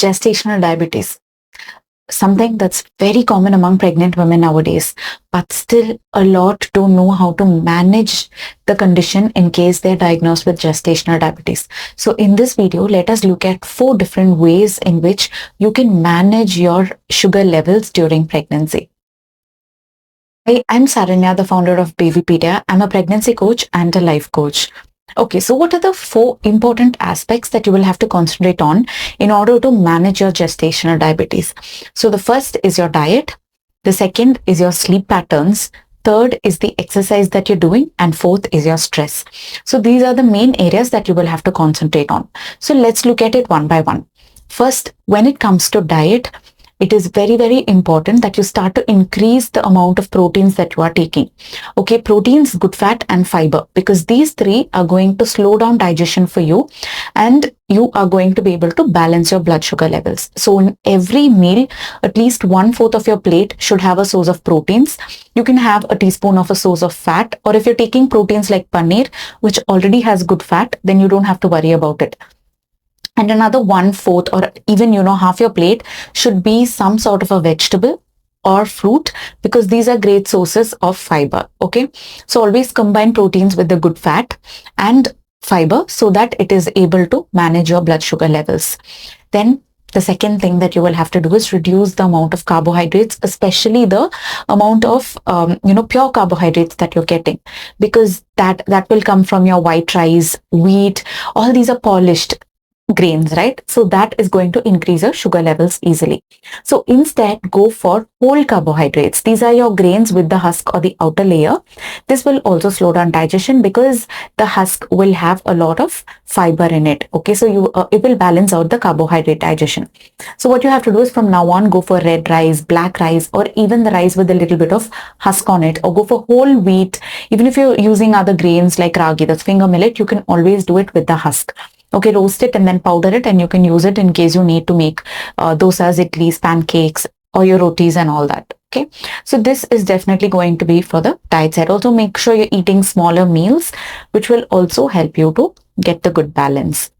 gestational diabetes, something that's very common among pregnant women nowadays, but still a lot don't know how to manage the condition in case they're diagnosed with gestational diabetes. So in this video, let us look at 4 different ways in which you can manage your sugar levels during pregnancy. Hi, I'm Saranya, the founder of Babypedia. I'm a pregnancy coach and a life coach. Okay, so what are the 4 important aspects that you will have to concentrate on in order to manage your gestational diabetes? So the first is your diet. The second is your sleep patterns. Third is the exercise that you're doing. And fourth is your stress. So these are the main areas that you will have to concentrate on. So let's look at it one by one. First, when it comes to diet, it is very, very important that you start to increase the amount of proteins that you are taking. Okay, proteins, good fat and fiber, because these 3 are going to slow down digestion for you and you are going to be able to balance your blood sugar levels. So in every meal, at least 1/4 of your plate should have a source of proteins. You can have a teaspoon of a source of fat, or if you're taking proteins like paneer, which already has good fat, then you don't have to worry about it. And another 1/4 or even, half your plate should be some sort of a vegetable or fruit, because these are great sources of fiber. Okay. So always combine proteins with the good fat and fiber so that it is able to manage your blood sugar levels. Then the second thing that you will have to do is reduce the amount of carbohydrates, especially the amount of, pure carbohydrates that you're getting, because that will come from your white rice, wheat, all these are polished grains, right? So that is going to increase your sugar levels easily. So instead, go for whole carbohydrates. These are your grains with the husk or the outer layer. This will also slow down digestion because the husk will have a lot of fiber in it. Okay, so it will balance out the carbohydrate digestion. So what you have to do is from now on, go for red rice, black rice, or even the rice with a little bit of husk on it, or go for whole wheat. Even if you're using other grains like ragi, that's finger millet, you can always do it with the husk. Okay, roast it and then powder it, and you can use it in case you need to make dosas, idlis, pancakes, or your rotis and all that. Okay, so this is definitely going to be for the diet side. Also make sure you're eating smaller meals, which will also help you to get the good balance.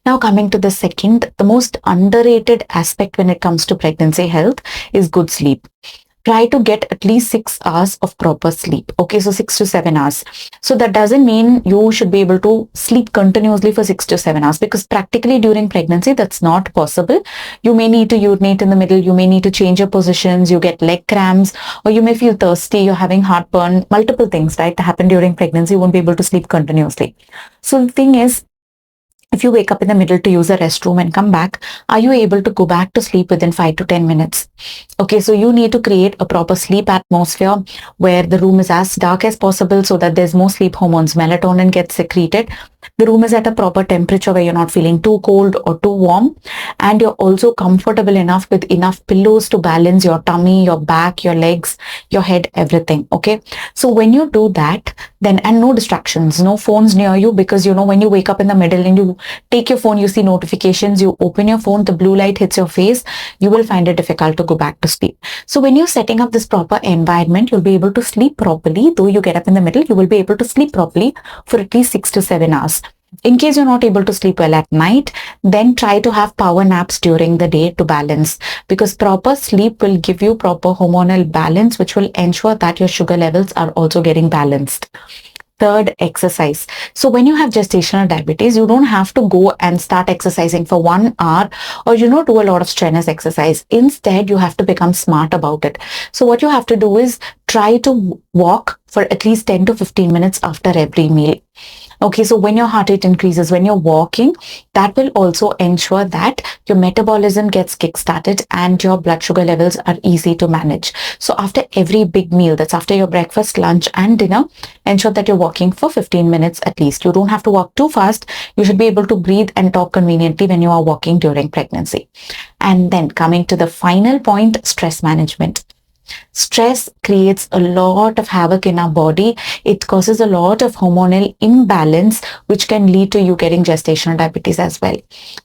Now coming to the second, the most underrated aspect when it comes to pregnancy health is good sleep. Try to get at least 6 hours of proper sleep. Okay, so 6 to 7 hours. So that doesn't mean you should be able to sleep continuously for 6 to 7 hours, because practically during pregnancy, that's not possible. You may need to urinate in the middle. You may need to change your positions. You get leg cramps, or you may feel thirsty. You're having heartburn, multiple things, right, happen during pregnancy. You won't be able to sleep continuously. So the thing is, if you wake up in the middle to use a restroom and come back, are you able to go back to sleep within 5 to 10 minutes? Okay, so you need to create a proper sleep atmosphere where the room is as dark as possible so that there's more sleep hormones. Melatonin gets secreted. The room is at a proper temperature where you're not feeling too cold or too warm. And you're also comfortable enough with enough pillows to balance your tummy, your back, your legs, your head, everything. Okay, so when you do that, then, and no distractions, no phones near you, because when you wake up in the middle and you take your phone, you see notifications, you open your phone, the blue light hits your face, you will find it difficult to go back to sleep. So when you're setting up this proper environment, you'll be able to sleep properly. Though you get up in the middle, you will be able to sleep properly for at least 6 to 7 hours. In case you're not able to sleep well at night, then try to have power naps during the day to balance, because proper sleep will give you proper hormonal balance, which will ensure that your sugar levels are also getting balanced. Third, exercise. So when you have gestational diabetes, you don't have to go and start exercising for 1 hour or, do a lot of strenuous exercise. Instead, you have to become smart about it. So what you have to do is try to walk for at least 10 to 15 minutes after every meal. Okay, so when your heart rate increases, when you're walking, that will also ensure that your metabolism gets kickstarted and your blood sugar levels are easy to manage. So after every big meal, that's after your breakfast, lunch and dinner, ensure that you're walking for 15 minutes at least. You don't have to walk too fast. You should be able to breathe and talk conveniently when you are walking during pregnancy. And then coming to the final point, stress management. Stress creates a lot of havoc in our body. It causes a lot of hormonal imbalance, which can lead to you getting gestational diabetes as well.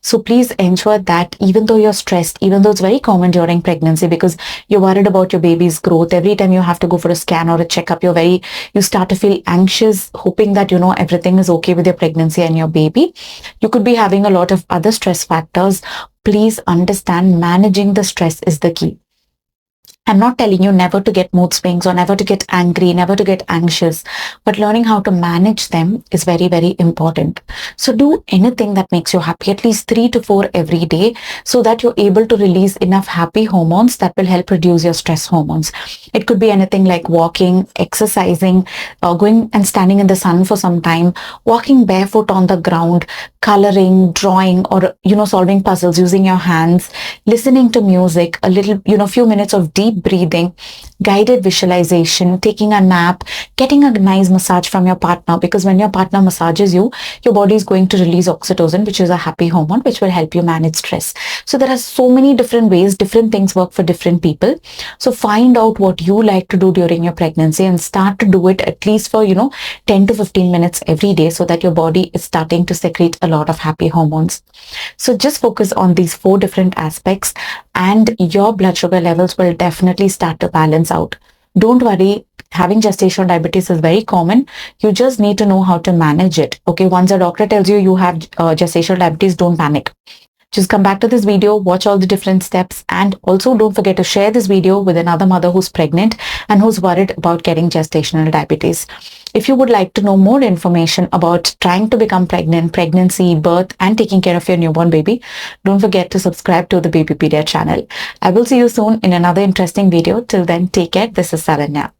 So please ensure that even though you're stressed, even though it's very common during pregnancy because you're worried about your baby's growth, every time you have to go for a scan or a checkup, you start to feel anxious, hoping that, everything is okay with your pregnancy and your baby. You could be having a lot of other stress factors. please understand managing the stress is the key. I'm not telling you never to get mood swings or never to get angry, never to get anxious, but learning how to manage them is very, very important. So do anything that makes you happy, at least 3 to 4 every day, so that you're able to release enough happy hormones that will help reduce your stress hormones. It could be anything like walking, exercising, going and standing in the sun for some time, walking barefoot on the ground, coloring, drawing, or, solving puzzles using your hands, listening to music, a little, few minutes of deep breathing, guided visualization, taking a nap, getting a nice massage from your partner, because when your partner massages you, your body is going to release oxytocin, which is a happy hormone, which will help you manage stress. So there are so many different ways, different things work for different people. So find out what you like to do during your pregnancy and start to do it at least for, 10 to 15 minutes every day, so that your body is starting to secrete a lot of happy hormones. So just focus on these 4 different aspects and your blood sugar levels will definitely start to balance out. Don't worry, having gestational diabetes is very common. You just need to know how to manage it. Okay, once a doctor tells you you have gestational diabetes, don't panic. Just come back to this video, watch all the different steps, and also don't forget to share this video with another mother who's pregnant and who's worried about getting gestational diabetes. If you would like to know more information about trying to become pregnant, pregnancy, birth, and taking care of your newborn baby, don't forget to subscribe to the Babypedia channel. I will see you soon in another interesting video. Till then, take care. This is Saranya.